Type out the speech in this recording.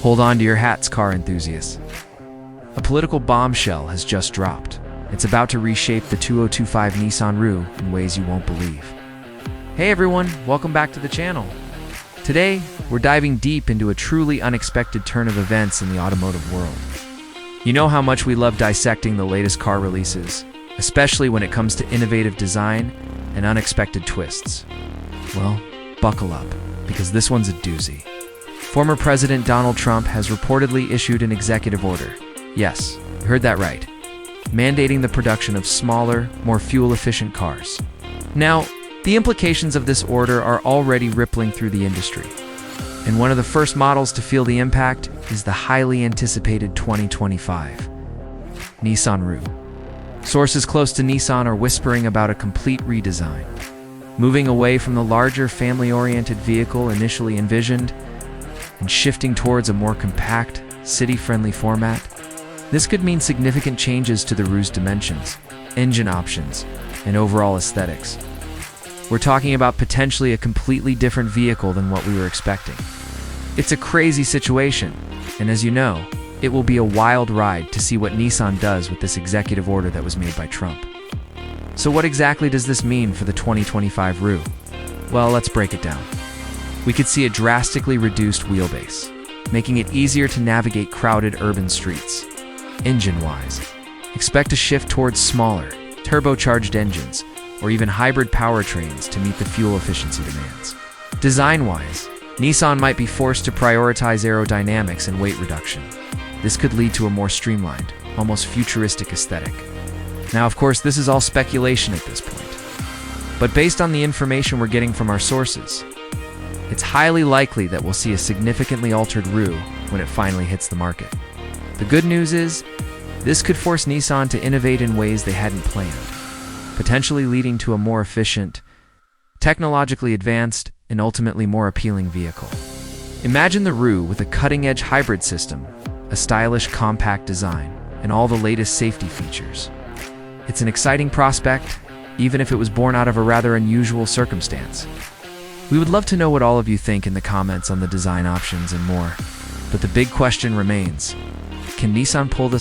Hold on to your hats, car enthusiasts. A political bombshell has just dropped. It's about to reshape the 2025 Nissan Roox in ways you won't believe. Hey everyone, welcome back to the channel. Today, we're diving deep into a truly unexpected turn of events in the automotive world. You know how much we love dissecting the latest car releases, especially when it comes to innovative design and unexpected twists. Well, buckle up, because this one's a doozy. Former President Donald Trump has reportedly issued an executive order. Yes, you heard that right. Mandating the production of smaller, more fuel-efficient cars. Now, the implications of this order are already rippling through the industry. And one of the first models to feel the impact is the highly anticipated 2025 Nissan Roox. Sources close to Nissan are whispering about a complete redesign, moving away from the larger family-oriented vehicle initially envisioned and shifting towards a more compact, city-friendly format. This could mean significant changes to the Roox's dimensions, engine options, and overall aesthetics. We're talking about potentially a completely different vehicle than what we were expecting. It's a crazy situation, and as you know, it will be a wild ride to see what Nissan does with this executive order that was made by Trump. So what exactly does this mean for the 2025 Roox? Well, let's break it down. We could see a drastically reduced wheelbase, making it easier to navigate crowded urban streets. Engine-wise, expect a shift towards smaller, turbocharged engines, or even hybrid powertrains to meet the fuel efficiency demands. Design-wise, Nissan might be forced to prioritize aerodynamics and weight reduction. This could lead to a more streamlined, almost futuristic aesthetic. Now, of course, this is all speculation at this point. But based on the information we're getting from our sources, it's highly likely that we'll see a significantly altered Roox when it finally hits the market. The good news is, this could force Nissan to innovate in ways they hadn't planned, potentially leading to a more efficient, technologically advanced, and ultimately more appealing vehicle. Imagine the Roox with a cutting-edge hybrid system, a stylish compact design, and all the latest safety features. It's an exciting prospect, even if it was born out of a rather unusual circumstance. We would love to know what all of you think in the comments on the design options and more. But the big question remains, can Nissan pull this